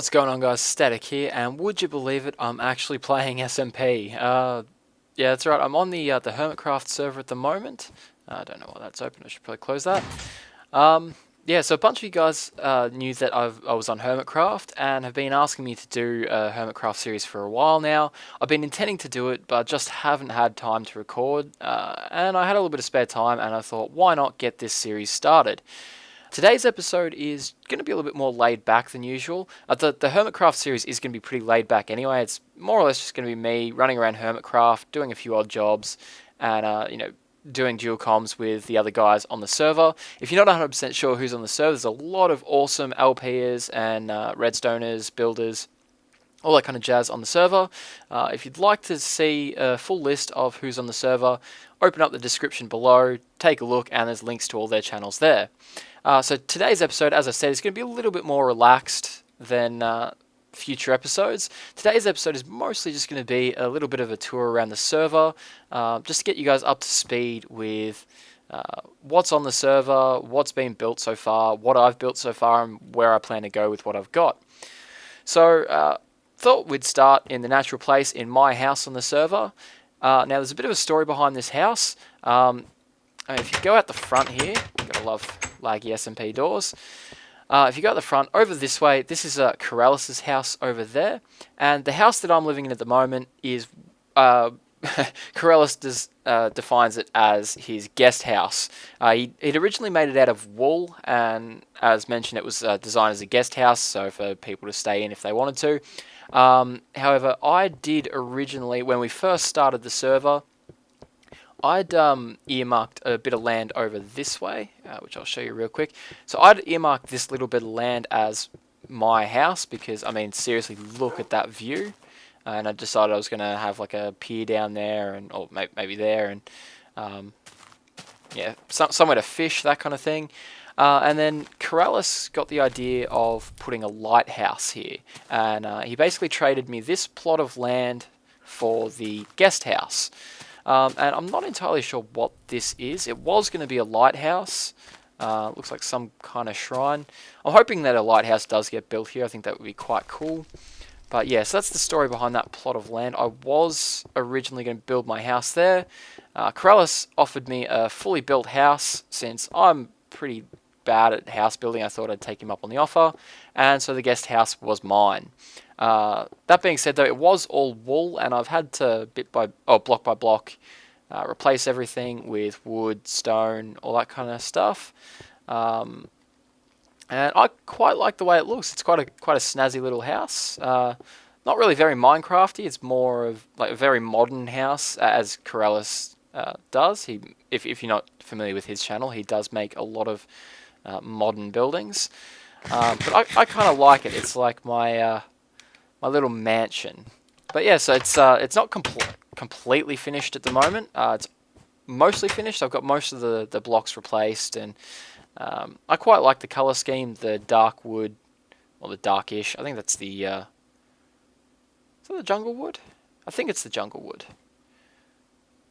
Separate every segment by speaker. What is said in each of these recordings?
Speaker 1: What's going on, guys? Static here, and would you believe it, I'm actually playing SMP. Yeah, that's right, I'm on the HermitCraft server at the moment. I don't know why that's open, I should probably close that. Yeah, so a bunch of you guys knew that I was on HermitCraft and have been asking me to do a HermitCraft series for a while now. I've been intending to do it, but just haven't had time to record, and I had a little bit of spare time, and I thought, why not get this series started? Today's episode is going to be a little bit more laid back than usual. The HermitCraft series is going to be pretty laid back anyway. It's more or less just going to be me running around HermitCraft, doing a few odd jobs, and doing dual comms with the other guys on the server. If you're not 100% sure who's on the server, there's a lot of awesome LPers and redstoners, builders, all that kind of jazz on the server. If you'd like to see a full list of who's on the server, open up the description below, take a look, and there's links to all their channels there. So today's episode, as I said, is going to be a little bit more relaxed than future episodes. Today's episode is mostly just going to be a little bit of a tour around the server, just to get you guys up to speed with what's on the server, what's been built so far, what I've built so far, and where I plan to go with what I've got. So thought we'd start in the natural place in my house on the server. Now there's a bit of a story behind this house. If you go out the front here, you've got to love laggy SMP doors. If you go out the front, over this way, this is Corellis's house over there. And the house that I'm living in at the moment is, Corellis defines it as his guest house. He'd originally made it out of wool, and as mentioned, it was designed as a guest house, so for people to stay in if they wanted to. However, I did originally, when we first started the server, I'd earmarked a bit of land over this way, which I'll show you real quick. So I'd earmarked this little bit of land as my house because, I mean, seriously, look at that view. And I decided I was going to have like a pier down there, and or maybe there, and yeah, somewhere to fish, that kind of thing. And then Corellis got the idea of putting a lighthouse here, and he basically traded me this plot of land for the guest house. And I'm not entirely sure what this is. It was going to be a lighthouse. Looks like some kind of shrine. I'm hoping that a lighthouse does get built here. I think that would be quite cool. But yeah, so that's the story behind that plot of land. I was originally going to build my house there. Corellis offered me a fully built house. Since I'm pretty bad at house building, I thought I'd take him up on the offer. And so the guest house was mine. That being said, though, it was all wool, and I've had to block by block replace everything with wood, stone, all that kind of stuff. And I quite like the way it looks. It's quite a snazzy little house. Not really very Minecrafty. It's more of like a very modern house, as Corellis does. If you're not familiar with his channel, he does make a lot of modern buildings. But I kind of like it. It's like my little mansion. But yeah, so it's not completely finished at the moment. It's mostly finished. I've got most of the blocks replaced, and I quite like the color scheme, the dark wood, or the darkish. I think that's the is that the jungle wood? I think it's the jungle wood.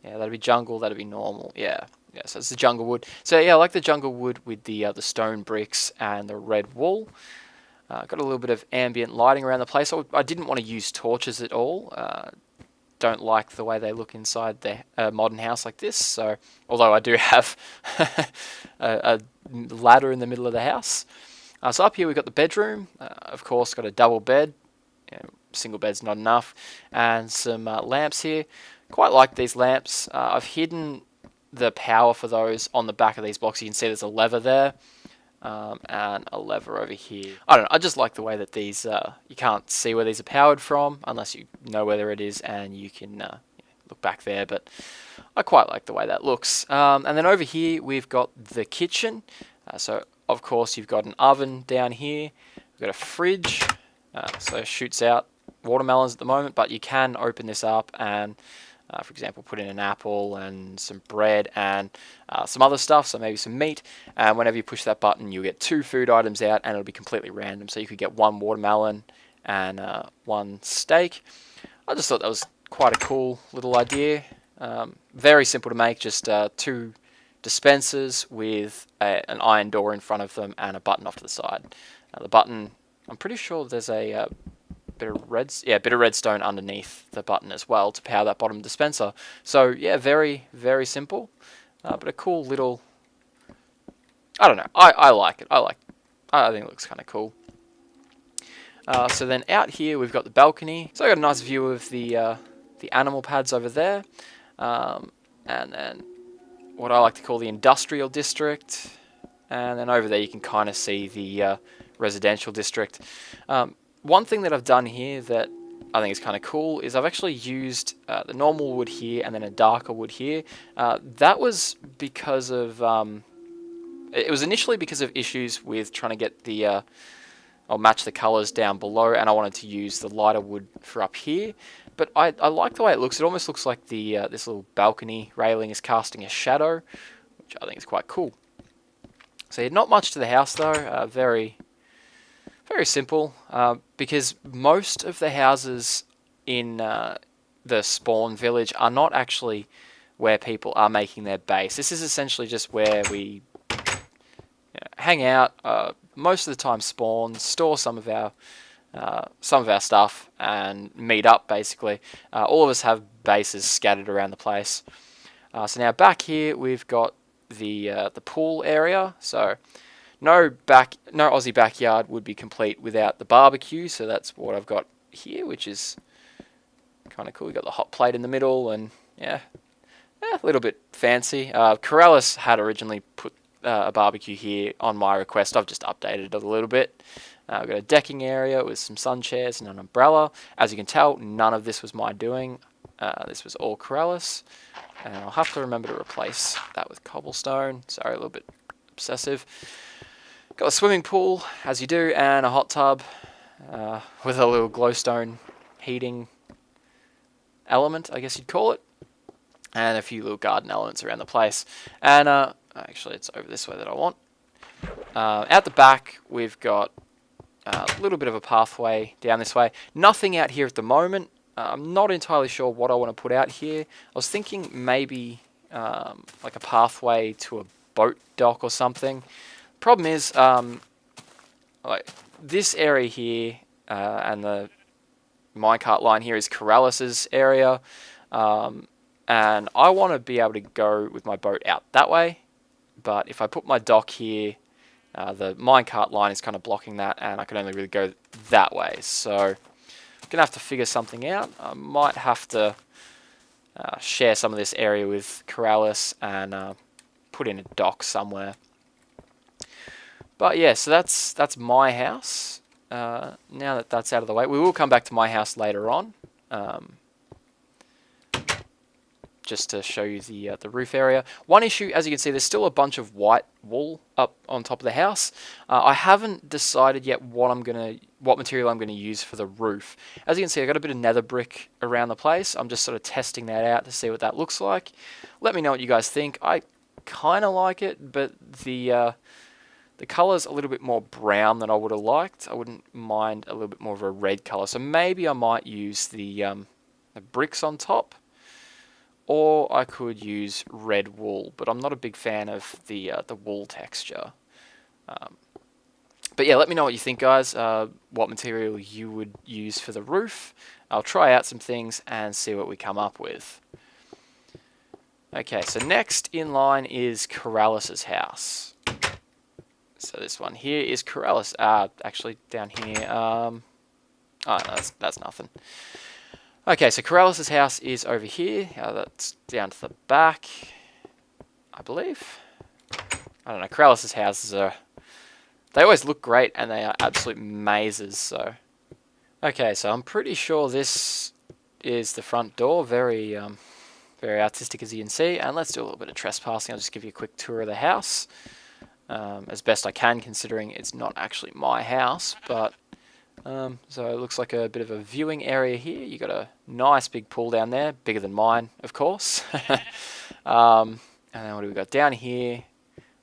Speaker 1: Yeah, that'd be jungle. That'd be normal. Yeah. So it's the jungle wood. So yeah, I like the jungle wood with the stone bricks and the red wool. Got a little bit of ambient lighting around the place. I didn't want to use torches at all. Don't like the way they look inside the modern house like this. So, although I do have a ladder in the middle of the house. So up here we've got the bedroom. Of course, got a double bed. Single bed's not enough. And some lamps here. Quite like these lamps. I've hidden the power for those on the back of these blocks. You can see there's a lever there. And a lever over here. I don't know, I just like the way that these, you can't see where these are powered from unless you know where it is, and you can look back there, but I quite like the way that looks. And then over here we've got the kitchen. So of course you've got an oven down here, we've got a fridge, so it shoots out watermelons at the moment, but you can open this up and for example, put in an apple and some bread and some other stuff, so maybe some meat. And whenever you push that button, you'll get 2 food items out, and it'll be completely random. So you could get 1 watermelon and 1 steak. I just thought that was quite a cool little idea. Very simple to make, just 2 dispensers with an iron door in front of them and a button off to the side. The button I'm pretty sure there's a bit of redstone underneath the button as well to power that bottom dispenser. So yeah, very, very simple, but a cool little. I don't know. I like it. I think it looks kind of cool. So then out here we've got the balcony. So I got a nice view of the animal pads over there, and then what I like to call the industrial district, and then over there you can kind of see the residential district. One thing that I've done here that I think is kind of cool is I've actually used the normal wood here and then a darker wood here. That was because of it was initially because of issues with trying to get the or match the colors down below, and I wanted to use the lighter wood for up here. But I like the way it looks. It almost looks like the this little balcony railing is casting a shadow, which I think is quite cool. So yeah, not much to the house though. Very simple, because most of the houses in the spawn village are not actually where people are making their base. This is essentially just where we hang out, most of the time spawn, store some of our stuff, and meet up. Basically, all of us have bases scattered around the place. So now back here we've got the pool area. So no Aussie backyard would be complete without the barbecue. So that's what I've got here, which is kind of cool. We got the hot plate in the middle, and yeah, a little bit fancy. Corellis had originally put a barbecue here on my request. I've just updated it a little bit. We've got a decking area with some sun chairs and an umbrella. As you can tell, none of this was my doing. This was all Corellis, and I'll have to remember to replace that with cobblestone. Sorry, a little bit obsessive. Got a swimming pool, as you do, and a hot tub with a little glowstone heating element, I guess you'd call it, and a few little garden elements around the place. And actually, it's over this way that I want. Out the back, we've got a little bit of a pathway down this way. Nothing out here at the moment. I'm not entirely sure what I want to put out here. I was thinking maybe like a pathway to a boat dock or something. Problem is, like this area here and the minecart line here is Corellis's area, and I want to be able to go with my boat out that way. But if I put my dock here, the minecart line is kind of blocking that, and I can only really go that way. So I'm going to have to figure something out. I might have to share some of this area with Corellis and put in a dock somewhere. But yeah, so that's my house. Now that that's out of the way, we will come back to my house later on, just to show you the roof area. One issue, as you can see, there's still a bunch of white wool up on top of the house. I haven't decided yet what material I'm gonna use for the roof. As you can see, I got a bit of nether brick around the place. I'm just sort of testing that out to see what that looks like. Let me know what you guys think. I kind of like it, but the color's a little bit more brown than I would have liked. I wouldn't mind a little bit more of a red color. So maybe I might use the bricks on top, or I could use red wool. But I'm not a big fan of the wool texture. But yeah, let me know what you think, guys. What material you would use for the roof. I'll try out some things and see what we come up with. Okay, so next in line is Corellis's house. So this one here is Corellis. Actually down here. Oh no, that's nothing. Okay, so Corellis's house is over here. That's down to the back, I believe. I don't know. Corellis's houses they always look great, and they are absolute mazes. So, okay, so I'm pretty sure this is the front door. Very artistic, as you can see. And let's do a little bit of trespassing. I'll just give you a quick tour of the house. As best I can, considering it's not actually my house. But so it looks like a bit of a viewing area here. You got a nice big pool down there, bigger than mine, of course. And then what do we got down here?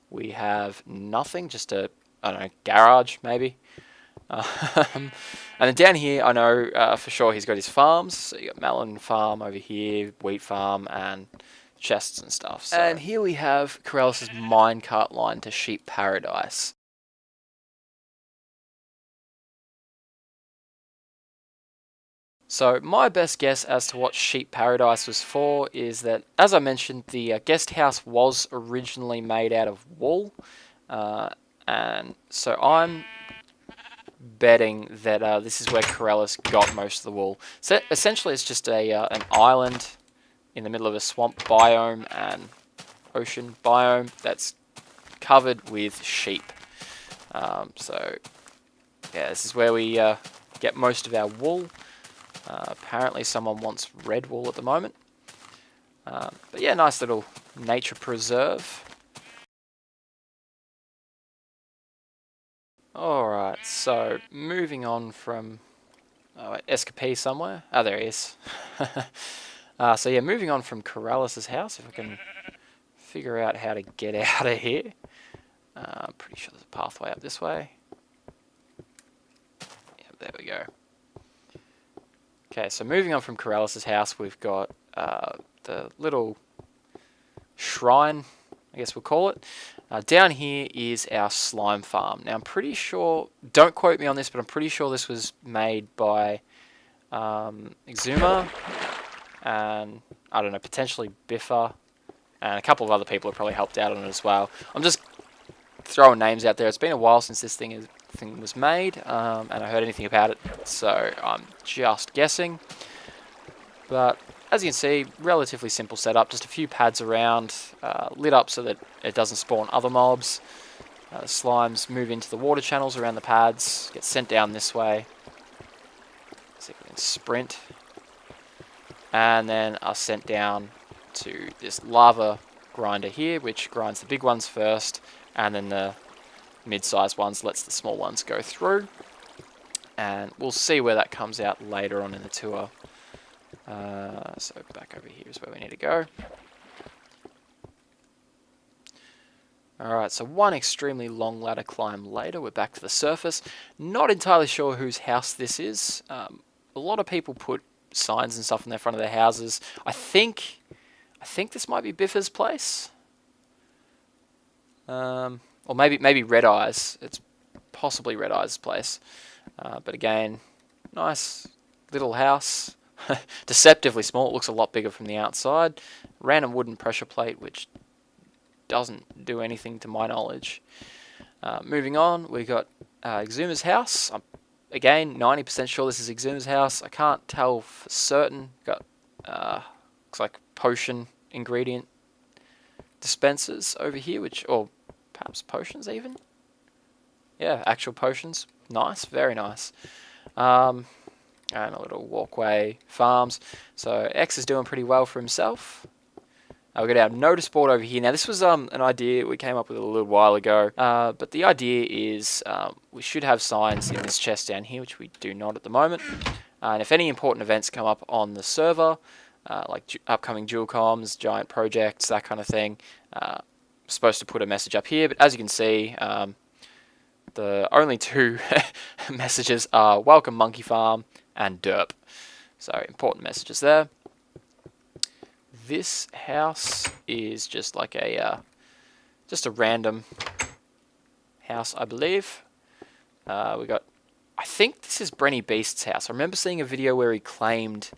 Speaker 1: We have nothing, just a, I don't know, garage maybe. And then down here, I know for sure he's got his farms. So you got melon farm over here, wheat farm, and chests and stuff. So. And here we have Corellis's minecart line to Sheep Paradise. So my best guess as to what Sheep Paradise was for is that, as I mentioned, the guest house was originally made out of wool, and so I'm betting that this is where Corellis got most of the wool. So essentially it's just an island in the middle of a swamp biome and ocean biome that's covered with sheep. So yeah, this is where we get most of our wool. Apparently someone wants red wool at the moment. But yeah, nice little nature preserve. Alright, so moving on from Escapee somewhere. Oh, there he is. So yeah, moving on from Corellis' house, if I can figure out how to get out of here. I'm pretty sure there's a pathway up this way. Yeah, there we go. Okay, so moving on from Corellis' house, we've got the little shrine, I guess we'll call it. Down here is our slime farm. Now I'm pretty sure, don't quote me on this, but I'm pretty sure this was made by Exuma and, I don't know, potentially Biffa, and a couple of other people have probably helped out on it as well. I'm just throwing names out there. It's been a while since this thing was made, and I heard anything about it, so I'm just guessing. But as you can see, relatively simple setup, just a few pads around, lit up so that it doesn't spawn other mobs. The slimes move into the water channels around the pads, get sent down this way. See if we can sprint. And then are sent down to this lava grinder here, which grinds the big ones first, and then the mid-sized ones lets the small ones go through. And we'll see where that comes out later on in the tour. So back over here is where we need to go. Alright, so one extremely long ladder climb later, we're back to the surface. Not entirely sure whose house this is. A lot of people put signs and stuff in the front of their houses. I think this might be Biffa's place. Or maybe Red Eyes. It's possibly Red Eyes' place. But again, nice little house. Deceptively small. It looks a lot bigger from the outside. Random wooden pressure plate, which doesn't do anything to my knowledge. Moving on, we got Exuma's house. I'm, again, 90% sure this is Exuma's house. I can't tell for certain. Got looks like potion ingredient dispensers over here, or perhaps potions even. Yeah, actual potions. Nice, very nice. And a little walkway, farms. So X is doing pretty well for himself. We've got our notice board over here. Now this was an idea we came up with a little while ago. But the idea is we should have signs in this chest down here, which we do not at the moment. And if any important events come up on the server, like upcoming dual comms, giant projects, that kind of thing, I'm supposed to put a message up here. But as you can see, the only two messages are welcome monkey farm and derp. So important messages there. This house is just like just a random house, I believe. We got, I think this is Brenny Beast's house. I remember seeing a video where he claimed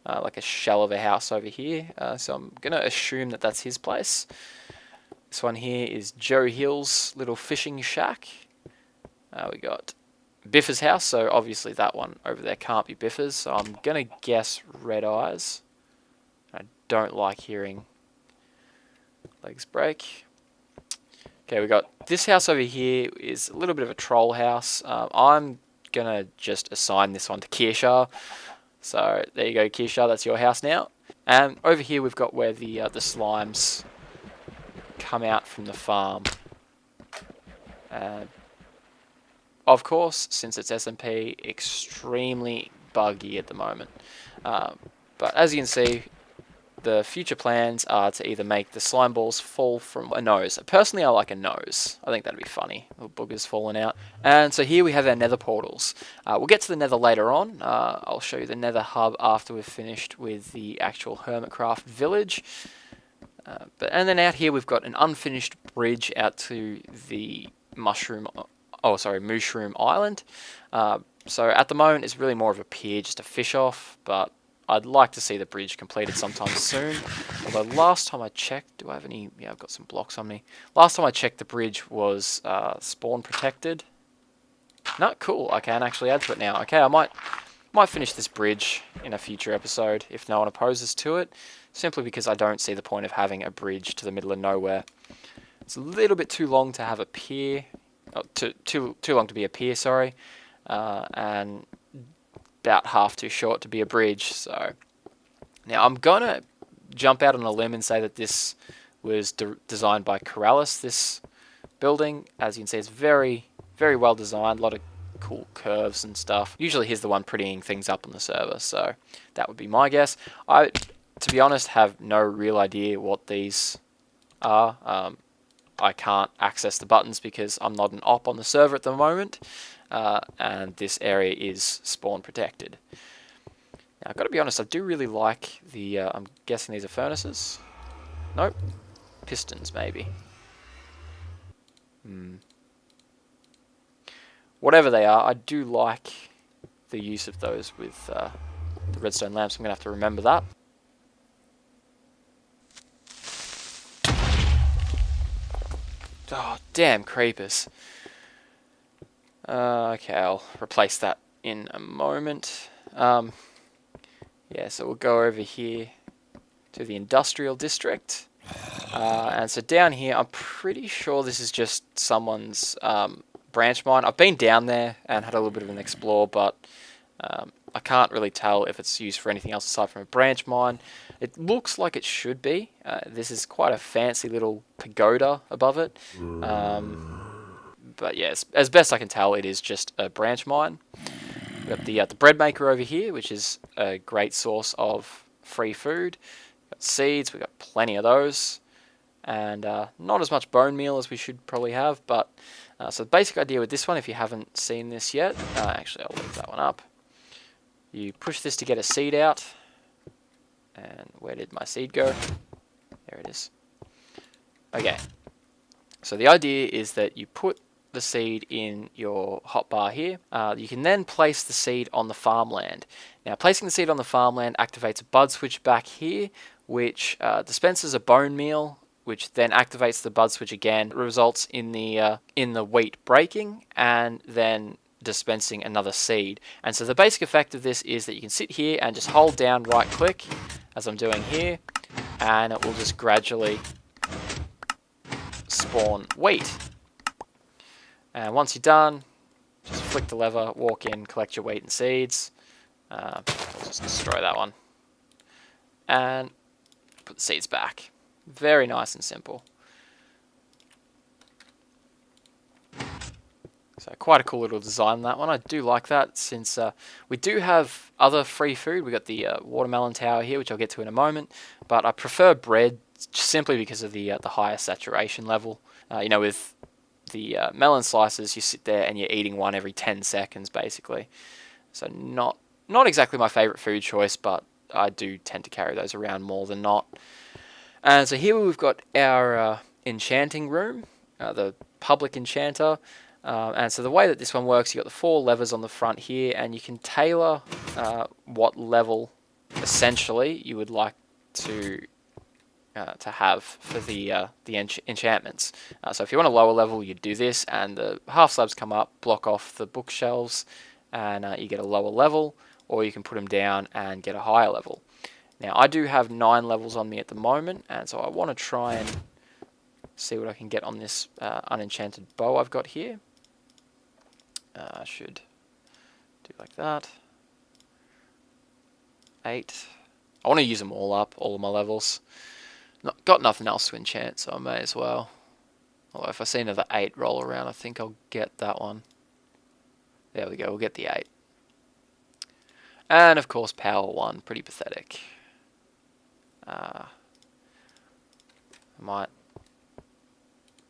Speaker 1: like a shell of a house over here. So I'm gonna assume that that's his place. This one here is JoeHills' little fishing shack. We got Biffa's house, so obviously that one over there can't be Biffa's, so I'm going to guess Red Eyes. I don't like hearing legs break. Okay, we got this house over here is a little bit of a troll house. I'm going to just assign this one to Kirsha. So there you go, Kirsha, that's your house now. And over here we've got where the slimes come out from the farm. Of course, since it's SMP, extremely buggy at the moment. But as you can see, the future plans are to either make the slime balls fall from a nose. Personally, I like a nose. I think that'd be funny. Little boogers falling out. And so here we have our nether portals. We'll get to the nether later on. I'll show you the nether hub after we've finished with the actual HermitCraft village. And then out here we've got an unfinished bridge out to the mushroom Mushroom Island. So at the moment it's really more of a pier just to fish off, but I'd like to see the bridge completed sometime soon. Although last time I checked, do I have any? Yeah, I've got some blocks on me. Last time I checked, the bridge was spawn protected. No, cool. I can actually add to it now. Okay, I might finish this bridge in a future episode if no one opposes to it, simply because I don't see the point of having a bridge to the middle of nowhere. It's a little bit too long to have a pier, too long to be a pier, sorry, and about half too short to be a bridge. So now I'm gonna jump out on a limb and say that this was designed by Corellis. This building, as you can see, it's very, very well designed. A lot of cool curves and stuff. Usually he's the one prettying things up on the server, so that would be my guess. I, to be honest, have no real idea what these are. I can't access the buttons because I'm not an op on the server at the moment, and this area is spawn protected. Now, I've got to be honest, I do really like the, I'm guessing these are furnaces? Nope. Pistons, maybe. Whatever they are, I do like the use of those with the redstone lamps. I'm going to have to remember that. Oh, damn creepers. Okay, I'll replace that in a moment. Yeah, so we'll go over here to the industrial district. And so down here, I'm pretty sure this is just someone's branch mine. I've been down there and had a little bit of an explore, but I can't really tell if it's used for anything else aside from a branch mine. It looks like it should be. This is quite a fancy little pagoda above it. But yes, as best I can tell, it is just a branch mine. We've got the bread maker over here, which is a great source of free food. We've got seeds, we've got plenty of those. And not as much bone meal as we should probably have, but so the basic idea with this one, if you haven't seen this yet, actually I'll leave that one up. You push this to get a seed out, and where did my seed go? There it is. Okay, so the idea is that you put the seed in your hotbar here. You can then place the seed on the farmland. Now, placing the seed on the farmland activates a bud switch back here, which dispenses a bone meal, which then activates the bud switch again, results in the wheat breaking, and then dispensing another seed. And so the basic effect of this is that you can sit here and just hold down right click, as I'm doing here, and it will just gradually spawn wheat. And once you're done, just flick the lever, walk in, collect your wheat and seeds. I'll just destroy that one. And put the seeds back. Very nice and simple. So quite a cool little design on that one. I do like that, since we do have other free food. We've got the watermelon tower here, which I'll get to in a moment. But I prefer bread simply because of the higher saturation level. You know, with the melon slices, you sit there and you're eating one every 10 seconds, basically. So not exactly my favorite food choice, but I do tend to carry those around more than not. And so here we've got our enchanting room, the public enchanter. And so the way that this one works, you've got the 4 levers on the front here, and you can tailor what level, essentially, you would like to have for the enchantments. So if you want a lower level, you do this, and the half slabs come up, block off the bookshelves, and you get a lower level, or you can put them down and get a higher level. Now, I do have 9 levels on me at the moment, and so I want to try and see what I can get on this unenchanted bow I've got here. I should do like that. 8. I want to use them all up, all of my levels. Got nothing else to enchant, so I may as well. Although if I see another 8 roll around, I think I'll get that one. There we go, we'll get the 8. And of course, power 1, pretty pathetic. I might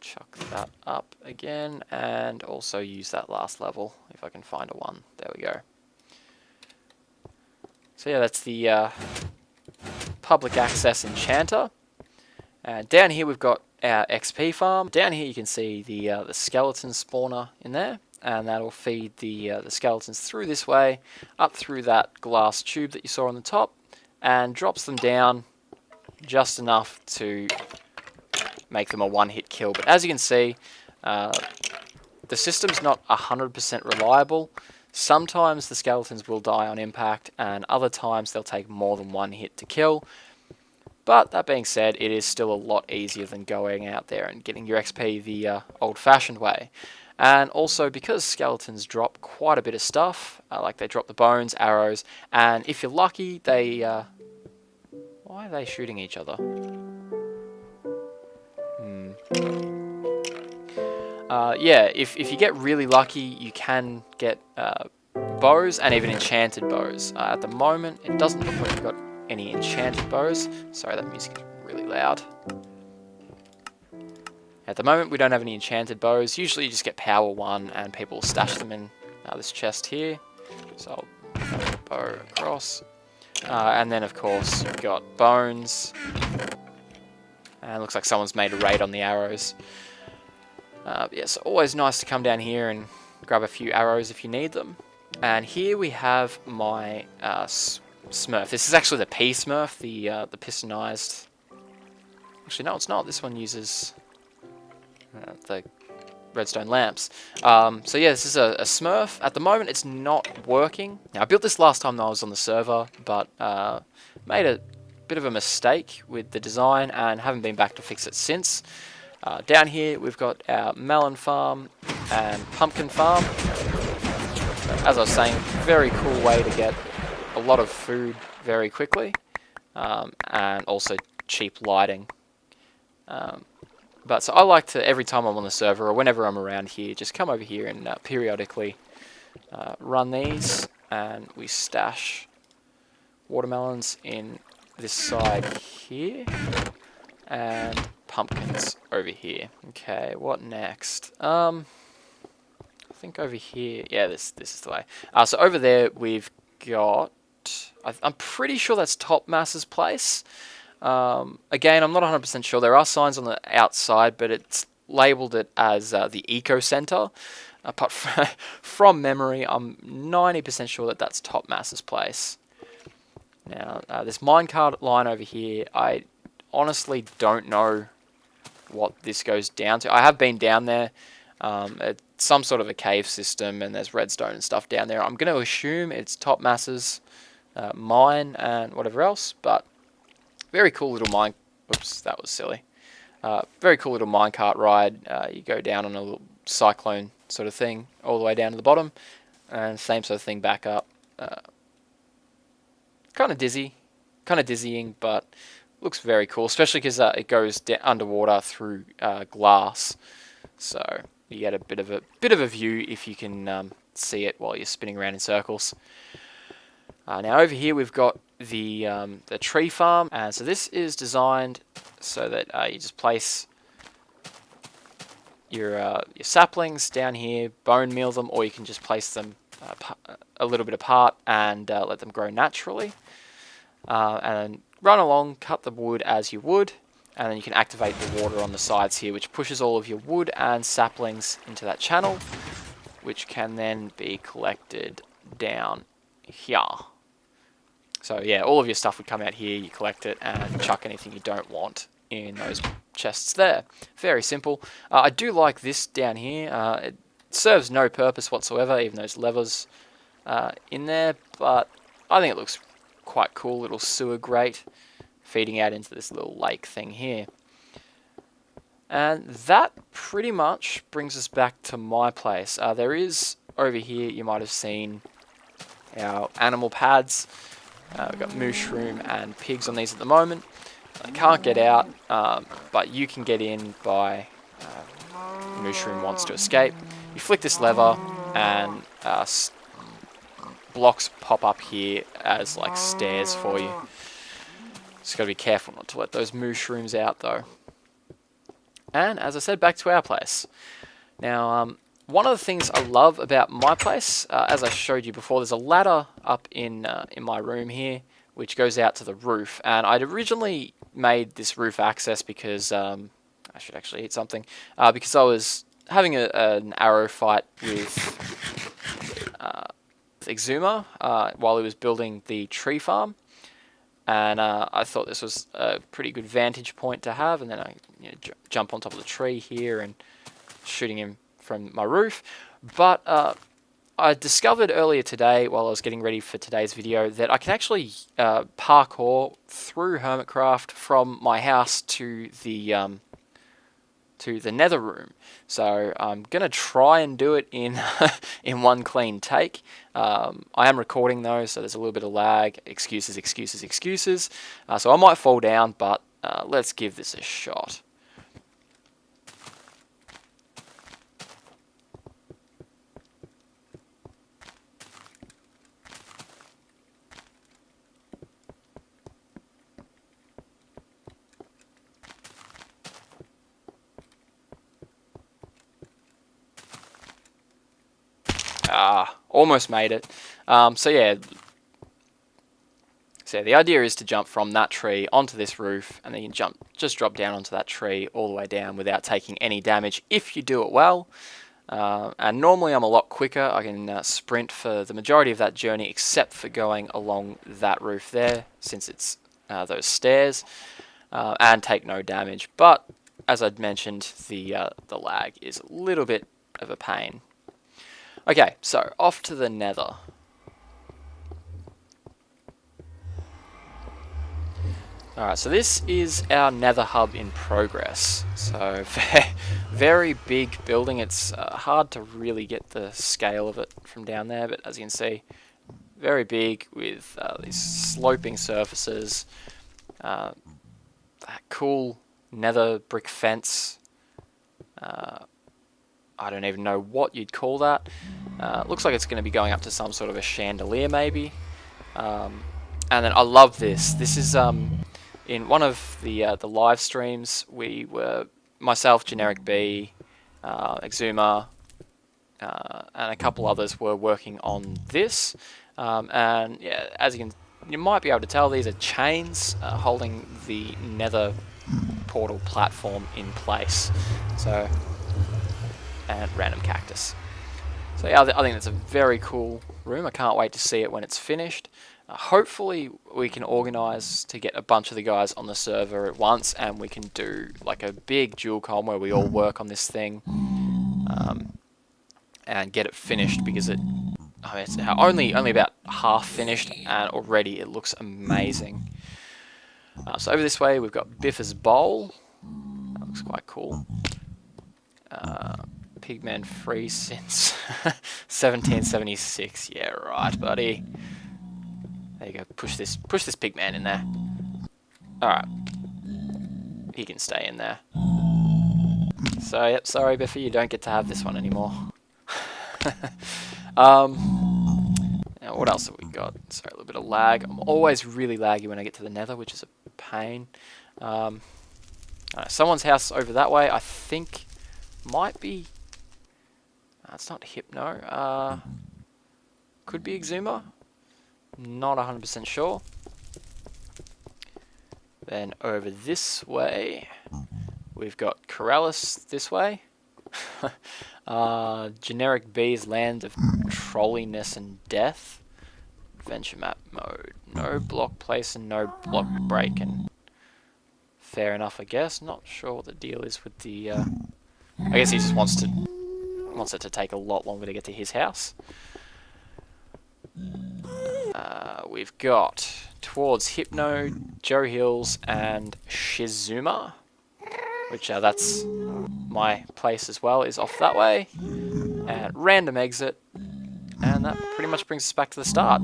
Speaker 1: chuck that up again, and also use that last level if I can find a 1. There we go. So yeah, that's the public access enchanter. Down here we've got our XP farm. Down here you can see the skeleton spawner in there, and that'll feed the skeletons through this way, up through that glass tube that you saw on the top, and drops them down just enough to make them a one-hit kill. But as you can see, the system's not 100% reliable. Sometimes the skeletons will die on impact, and other times they'll take more than one hit to kill. But that being said, it is still a lot easier than going out there and getting your XP the old-fashioned way. And also, because skeletons drop quite a bit of stuff, like they drop the bones, arrows, and if you're lucky, they... why are they shooting each other? Yeah, if you get really lucky, you can get bows and even enchanted bows. At the moment, it doesn't look like you've got any enchanted bows. Sorry, that music is really loud. At the moment, we don't have any enchanted bows. Usually you just get power 1 and people will stash them in this chest here. So I'll bow across. And then, of course, you've got bones. And it looks like someone's made a raid on the arrows. Yeah, so always nice to come down here and grab a few arrows if you need them. And here we have my Smurf. This is actually the P Smurf, the pistonized. Actually, no, it's not. This one uses the redstone lamps. So yeah, this is a Smurf. At the moment, it's not working. Now, I built this last time that I was on the server, but made a bit of a mistake with the design and haven't been back to fix it since. Down here, we've got our melon farm and pumpkin farm. As I was saying, very cool way to get a lot of food very quickly, and also cheap lighting. But so I like to, every time I'm on the server or whenever I'm around here, just come over here and periodically run these, and we stash watermelons in this side here, and pumpkins over here. Okay, what next? I think over here, yeah, this is the way. So over there we've got, I'm pretty sure that's Top Mass's place. Again, I'm not 100% sure. There are signs on the outside, but it's labelled it as the Eco Center. But from memory, I'm 90% sure that that's Top Mass's place. Now, this minecart line over here, I honestly don't know what this goes down to. I have been down there. It's some sort of a cave system, and there's redstone and stuff down there. I'm going to assume it's Top Mass's mine and whatever else, but very cool little mine. Oops, that was silly. Very cool little minecart ride. You go down on a little cyclone sort of thing all the way down to the bottom, and same sort of thing back up. Kind of dizzying, but looks very cool, especially because it goes underwater through glass, so you get a bit of a view if you can see it while you're spinning around in circles. Now over here we've got the tree farm, and so this is designed so that you just place your saplings down here, bone meal them, or you can just place them a little bit apart and let them grow naturally. And run along, cut the wood as you would, and then you can activate the water on the sides here, which pushes all of your wood and saplings into that channel, which can then be collected down here. So yeah, all of your stuff would come out here, you collect it, and chuck anything you don't want in those chests there. Very simple. I do like this down here. It serves no purpose whatsoever, even those levers in there, but I think it looks quite cool. Little sewer grate feeding out into this little lake thing here. And that pretty much brings us back to my place. There is, over here, you might have seen our animal pads. We've got mushroom and pigs on these at the moment. They can't get out, but you can get in by mushroom wants to escape. You flick this lever and blocks pop up here as like stairs for you. Just got to be careful not to let those mushrooms out though. And as I said, back to our place. Now, one of the things I love about my place, as I showed you before, there's a ladder up in my room here, which goes out to the roof. And I'd originally made this roof access because I should actually eat something, because I was having an arrow fight with Exuma while he was building the tree farm, and I thought this was a pretty good vantage point to have, and then I jump on top of the tree here and shooting him from my roof. But I discovered earlier today, while I was getting ready for today's video, that I can actually parkour through HermitCraft from my house to the nether room. So I'm going to try and do it in in one clean take. I am recording though, so there's a little bit of lag. Excuses, excuses, excuses. So I might fall down, but let's give this a shot. Almost made it. So yeah, the idea is to jump from that tree onto this roof, and then you just drop down onto that tree all the way down without taking any damage if you do it well. And normally I'm a lot quicker. I can sprint for the majority of that journey, except for going along that roof there, since it's those stairs, and take no damage. But as I'd mentioned, the lag is a little bit of a pain. Okay, so off to the nether. Alright, so this is our nether hub in progress. So, very big building. It's hard to really get the scale of it from down there, but as you can see, very big with these sloping surfaces, that cool nether brick fence. I don't even know what you'd call that. Looks like it's going to be going up to some sort of a chandelier maybe. And then I love this. This is in one of the live streams. We were, myself, GenerikB, Exuma, and a couple others were working on this. And yeah, as you might be able to tell, these are chains holding the nether portal platform in place. So. And random cactus. So yeah, I think that's a very cool room. I can't wait to see it when it's finished. Hopefully we can organise to get a bunch of the guys on the server at once, and we can do like a big dual com where we all work on this thing, and get it finished, because it's only about half finished, and already it looks amazing. So over this way we've got Biffa's bowl. That looks quite cool. Pigman free since 1776. Yeah, right, buddy. There you go. Push this pigman in there. Alright. He can stay in there. So, yep, sorry, Biffy, you don't get to have this one anymore. Now, what else have we got? Sorry, a little bit of lag. I'm always really laggy when I get to the nether, which is a pain. Someone's house over that way, I think, might be... it's not Hypno. Could be Exuma. Not 100% sure. Then over this way, we've got Corellis this way. GenerikB's Land of Trolliness and Death. Adventure map mode. No block place and no block break. And fair enough, I guess. Not sure what the deal is with the... I guess he just wants it to take a lot longer to get to his house. We've got towards Hypno, JoeHills, and Shizuma, which that's my place as well, is off that way. And random exit, and that pretty much brings us back to the start.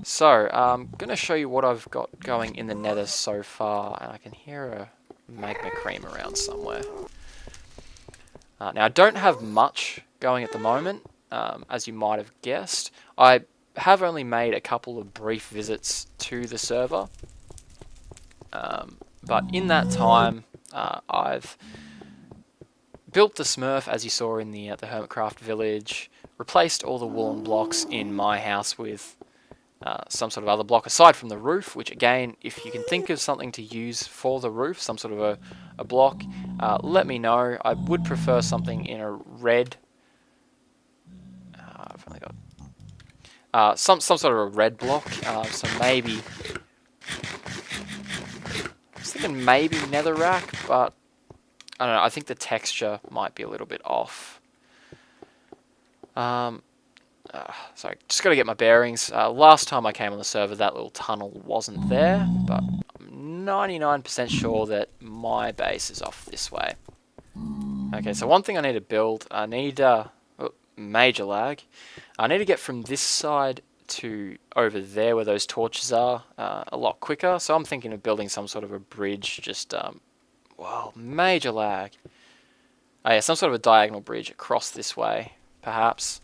Speaker 1: So, I'm going to show you what I've got going in the nether so far, and I can hear a magma cream around somewhere. Now, I don't have much going at the moment, as you might have guessed. I have only made a couple of brief visits to the server, but in that time, I've built the Smurf, as you saw in the HermitCraft village, replaced all the woolen blocks in my house with some sort of other block aside from the roof, which again, if you can think of something to use for the roof, some sort of a block, let me know. I would prefer something in a red. I've only got some sort of a red block. So maybe I was thinking maybe netherrack, but I don't know. I think the texture might be a little bit off. Sorry, just got to get my bearings. Last time I came on the server, that little tunnel wasn't there, but I'm 99% sure that my base is off this way. Okay, so one thing I need to build, I need major lag. I need to get from this side to over there where those torches are a lot quicker. So I'm thinking of building some sort of a bridge. Just wow, major lag. Oh yeah, some sort of a diagonal bridge across this way, perhaps.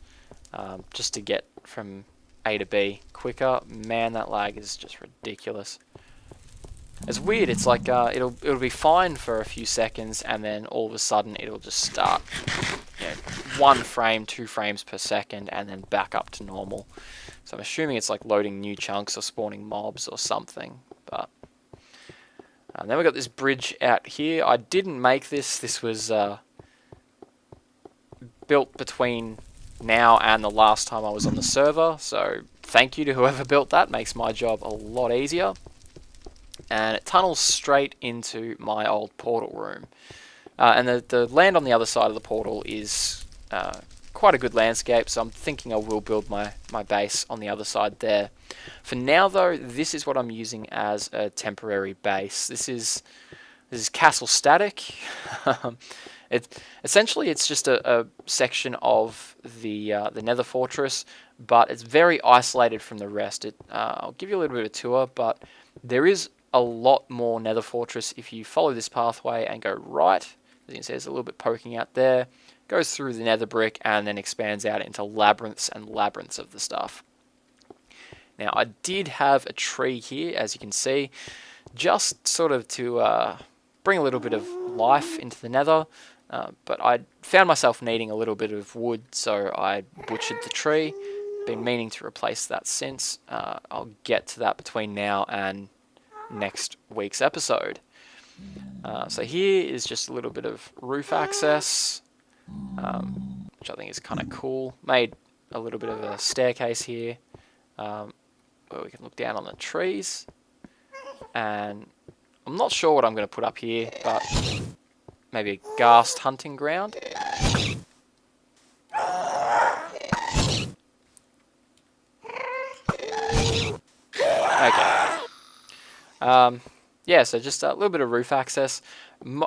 Speaker 1: Just to get from A to B quicker. Man, that lag is just ridiculous. It's weird. It's like it'll be fine for a few seconds, and then all of a sudden it'll just start, 1 frame, 2 frames per second, and then back up to normal. So I'm assuming it's like loading new chunks or spawning mobs or something. But then we got this bridge out here. I didn't make this. This was built between now and the last time I was on the server, so thank you to whoever built that. Makes my job a lot easier. And it tunnels straight into my old portal room, and the land on the other side of the portal is quite a good landscape, so I'm thinking I will build my base on the other side there. For now though, this is what I'm using as a temporary base. This is castle static. Essentially it's just a section of the nether fortress, but it's very isolated from the rest. I'll give you a little bit of a tour, but there is a lot more nether fortress if you follow this pathway and go right. As you can see, there's a little bit poking out there, goes through the nether brick and then expands out into labyrinths and labyrinths of the stuff. Now I did have a tree here, as you can see, just sort of to bring a little bit of life into the nether. But I found myself needing a little bit of wood, so I butchered the tree. Been meaning to replace that since. I'll get to that between now and next week's episode. So here is just a little bit of roof access, which I think is kind of cool. Made a little bit of a staircase here, where we can look down on the trees. And I'm not sure what I'm going to put up here, but maybe a ghast hunting ground. Okay. Yeah, so just a little bit of roof access.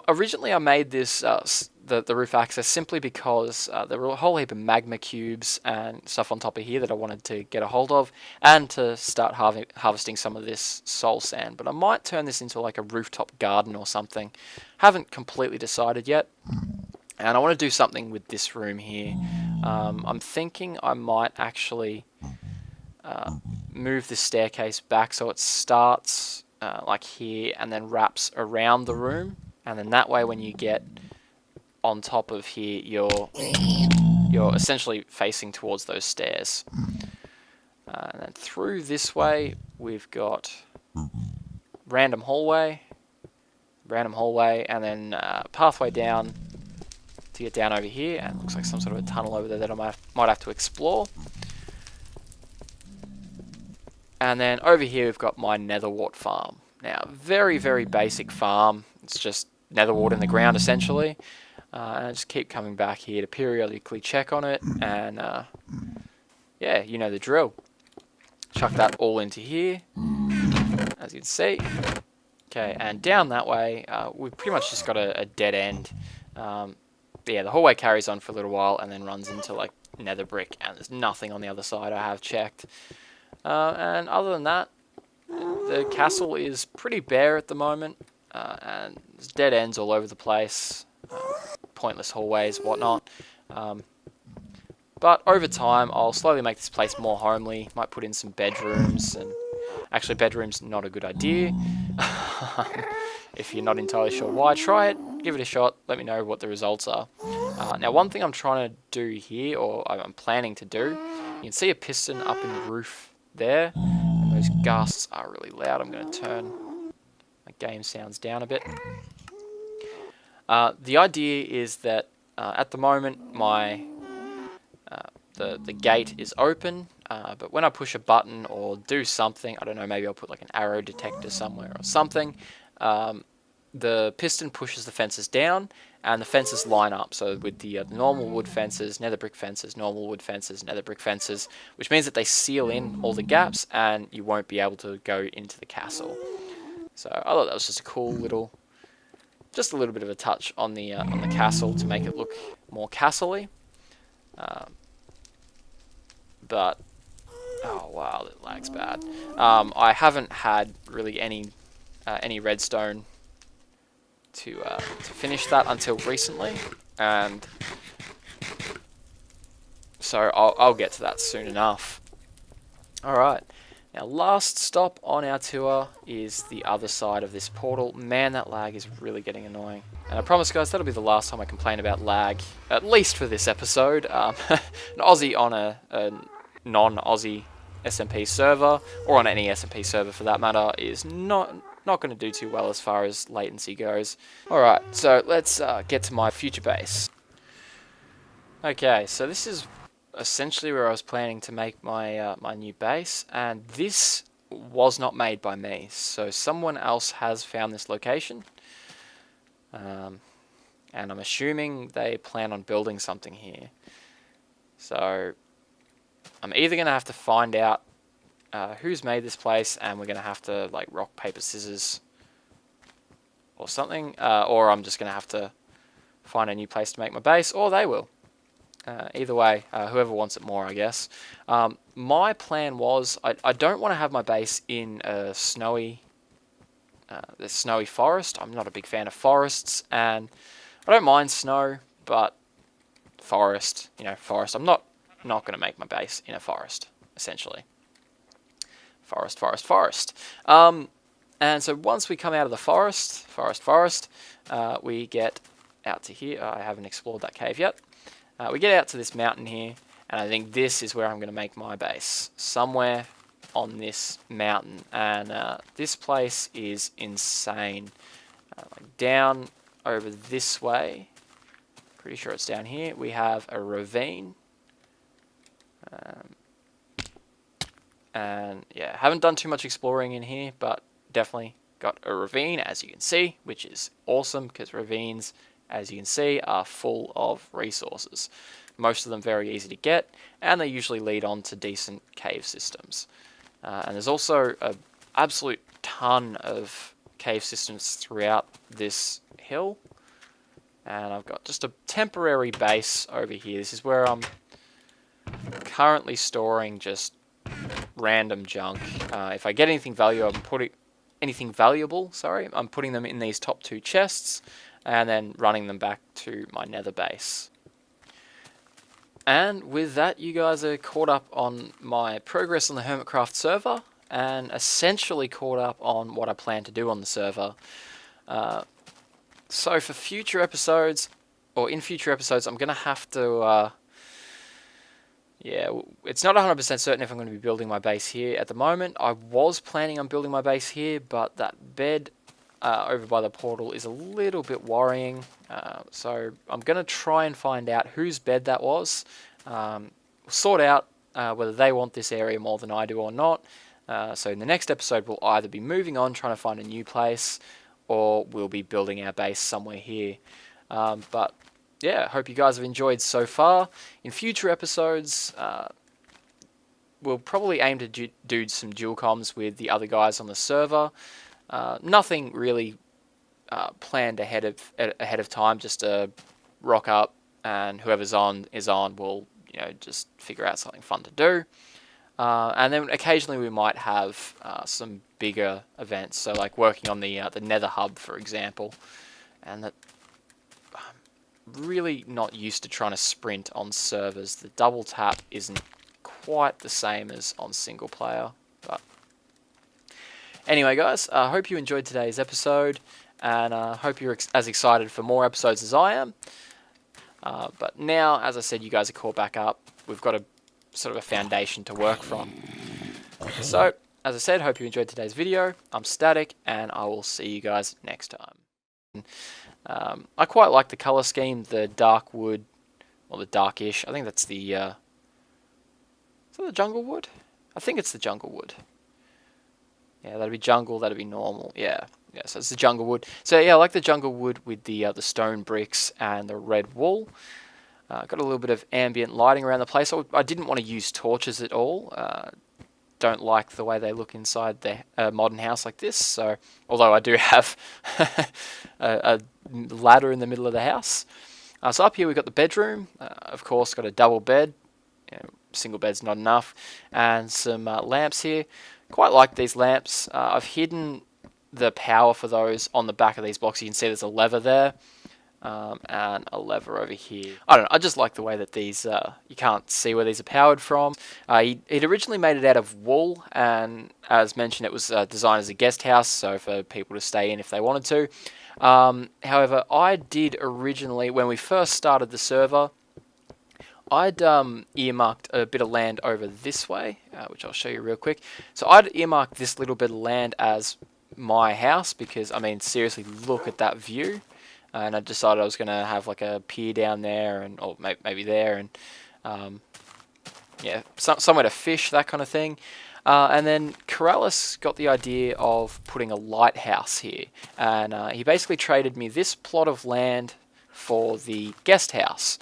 Speaker 1: Originally I made this the roof access simply because there were a whole heap of magma cubes and stuff on top of here that I wanted to get a hold of, and to start harvesting some of this soul sand. But I might turn this into like a rooftop garden or something. Haven't completely decided yet. And I want to do something with this room here. I'm thinking I might actually move the staircase back so it starts like here and then wraps around the room, and then that way when you get on top of here you're essentially facing towards those stairs. And then through this way we've got random hallway, and then pathway down to get down over here, and it looks like some sort of a tunnel over there that I might have to explore. And then over here we've got my netherwort farm. Now, very, very basic farm. It's just netherwort in the ground, essentially. And I just keep coming back here to periodically check on it. And, yeah, you know the drill. Chuck that all into here, as you can see. Okay, and down that way, we've pretty much just got a dead end. Yeah, the hallway carries on for a little while and then runs into, like, nether brick. And there's nothing on the other side. I have checked. And other than that, the castle is pretty bare at the moment, and there's dead ends all over the place, pointless hallways, whatnot. But over time, I'll slowly make this place more homely. Might put in some bedrooms, and actually bedrooms not a good idea. If you're not entirely sure why, try it, give it a shot, let me know what the results are. Now one thing I'm trying to do here, or I'm planning to do, you can see a piston up in the roof there. Those ghasts are really loud. I'm going to turn my game sounds down a bit. The idea is that at the moment the gate is open, but when I push a button or do something, I don't know, maybe I'll put like an arrow detector somewhere or something, the piston pushes the fences down and the fences line up. So with the normal wood fences, nether brick fences, normal wood fences, nether brick fences, which means that they seal in all the gaps and you won't be able to go into the castle. So I thought that was just a cool little, just a little bit of a touch on the castle to make it look more castle-y. But oh wow, it lags bad. I haven't had really any redstone to finish that until recently, and so I'll get to that soon enough. All right. Now, last stop on our tour is the other side of this portal. Man, that lag is really getting annoying. And I promise, guys, that'll be the last time I complain about lag, at least for this episode. An Aussie on a non-Aussie SMP server, or on any SMP server for that matter, is not going to do too well as far as latency goes. Alright, so let's get to my future base. Okay, so this is essentially where I was planning to make my my new base, and this was not made by me, so someone else has found this location, and I'm assuming they plan on building something here. So I'm either going to have to find out who's made this place, and we're going to have to like rock, paper, scissors or something, or I'm just going to have to find a new place to make my base, or they will. Either way, whoever wants it more, I guess. My plan was, I don't want to have my base in a snowy forest. I'm not a big fan of forests, and I don't mind snow, but forest, forest. I'm not going to make my base in a forest, essentially. Forest. And so once we come out of the forest, we get out to here. I haven't explored that cave yet. We get out to this mountain here, and I think this is where I'm going to make my base. Somewhere on this mountain. And this place is insane. Like down over this way, pretty sure it's down here, we have a ravine. And yeah, haven't done too much exploring in here, but definitely got a ravine, as you can see, which is awesome, because ravines, as you can see, are full of resources. Most of them very easy to get, and they usually lead on to decent cave systems. And there's also an absolute ton of cave systems throughout this hill. And I've got just a temporary base over here. This is where I'm currently storing just random junk. If I get anything valuable, I'm putting them in these top two chests, and then running them back to my nether base. And with that, you guys are caught up on my progress on the HermitCraft server, and essentially caught up on what I plan to do on the server. So for future episodes, I'm going to have to... yeah, it's not 100% certain if I'm going to be building my base here. At the moment, I was planning on building my base here, but that bed over by the portal is a little bit worrying. So I'm going to try and find out whose bed that was. Sort out whether they want this area more than I do or not. So in the next episode, we'll either be moving on, trying to find a new place, or we'll be building our base somewhere here. But yeah, hope you guys have enjoyed so far. In future episodes, we'll probably aim to do some dual comms with the other guys on the server. Nothing really planned ahead of time. Just to rock up, and whoever's on is on. We'll just figure out something fun to do. And then occasionally we might have some bigger events. So like working on the Nether Hub, for example, and that. Really not used to trying to sprint on servers. The double tap isn't quite the same as on single player. But anyway, guys, I hope you enjoyed today's episode, and I hope you're as excited for more episodes as I am. But now, as I said, you guys are caught back up. We've got a sort of a foundation to work from. So as I said, hope you enjoyed today's video. I'm Static, and I will see you guys next time. I quite like the colour scheme, the dark wood, or the darkish. I think that's the, is that the jungle wood? I think it's the jungle wood. Yeah, that'd be jungle, that'd be normal. Yeah, so it's the jungle wood. So yeah, I like the jungle wood with the stone bricks and the red wool. Got a little bit of ambient lighting around the place. I didn't want to use torches at all. Don't like the way they look inside the modern house like this. So, although I do have a ladder in the middle of the house. So up here we've got the bedroom. Of course, got a double bed. Single bed's not enough. And some lamps here. Quite like these lamps. I've hidden the power for those on the back of these blocks. You can see there's a lever there. And a lever over here. I don't know, I just like the way that these, you can't see where these are powered from. He'd originally made it out of wool, and as mentioned, it was designed as a guest house, so for people to stay in if they wanted to. However, I did originally, when we first started the server, I'd earmarked a bit of land over this way, which I'll show you real quick. So I'd earmarked this little bit of land as my house, because, I mean, seriously, look at that view. And I decided I was going to have like a pier down there, and or maybe there, and yeah, somewhere to fish, that kind of thing. And then Corellis got the idea of putting a lighthouse here, and he basically traded me this plot of land for the guest house.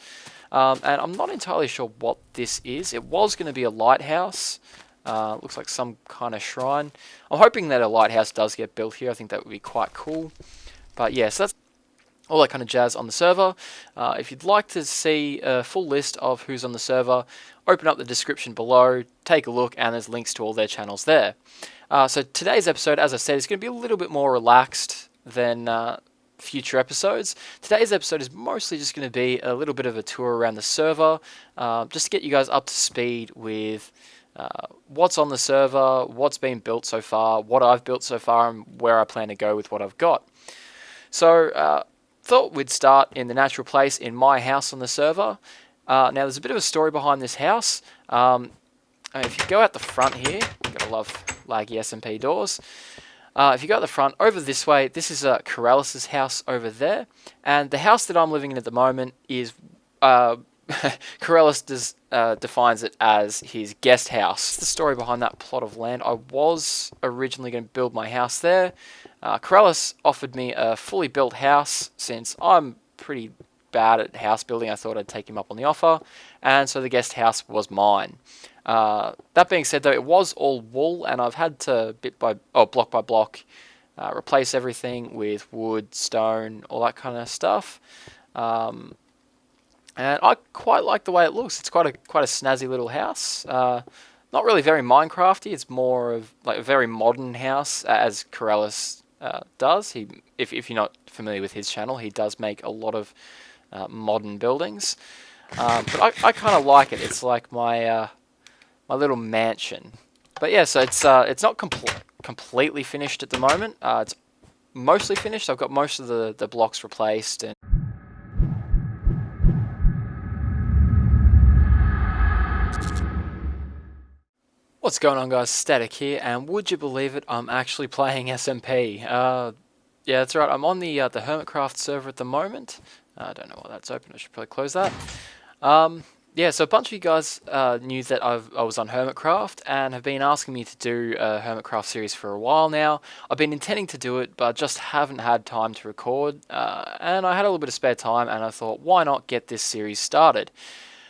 Speaker 1: And I'm not entirely sure what this is. It was going to be a lighthouse. Looks like some kind of shrine. I'm hoping that a lighthouse does get built here. I think that would be quite cool. But yeah, so that's all that kind of jazz on the server. If you'd like to see a full list of who's on the server, open up the description below, take a look, and there's links to all their channels there. So today's episode, as I said, is going to be a little bit more relaxed than future episodes. Today's episode is mostly just going to be a little bit of a tour around the server, just to get you guys up to speed with what's on the server, what's been built so far, what I've built so far, and where I plan to go with what I've got. So, thought we'd start in the natural place in my house on the server. Now there's a bit of a story behind this house. If you go out the front here, gotta love laggy SMP doors. If you go out the front, over this way, this is Corellis' house over there. And the house that I'm living in at the moment is, Corellis defines it as his guest house. The story behind that plot of land, I was originally going to build my house there. Corellis offered me a fully built house. Since I'm pretty bad at house building, I thought I'd take him up on the offer, and so the guest house was mine. That being said, though, it was all wool, and I've had to block by block replace everything with wood, stone, all that kind of stuff. And I quite like the way it looks. It's quite a snazzy little house. Not really very Minecrafty. It's more of like a very modern house, as Corellis does. If you're not familiar with his channel, he does make a lot of modern buildings. But I kind of like it. It's like my my little mansion. But yeah, so it's not completely finished at the moment. It's mostly finished. I've got most of the blocks replaced. And what's going on, guys? Static here, and would you believe it, I'm actually playing SMP. Yeah, that's right, I'm on the HermitCraft server at the moment. I don't know why that's open, I should probably close that. Yeah, so a bunch of you guys knew that I was on HermitCraft and have been asking me to do a HermitCraft series for a while now. I've been intending to do it, but just haven't had time to record, and I had a little bit of spare time, and I thought, why not get this series started?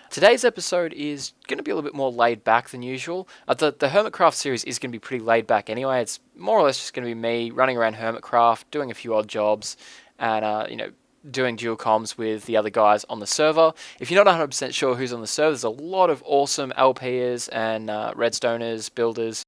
Speaker 1: Today's episode is going to be a little bit more laid back than usual. The HermitCraft series is going to be pretty laid back anyway. It's more or less just going to be me running around HermitCraft, doing a few odd jobs, and you know, doing dual comms with the other guys on the server. If you're not 100% sure who's on the server, there's a lot of awesome LPers and redstoners, builders,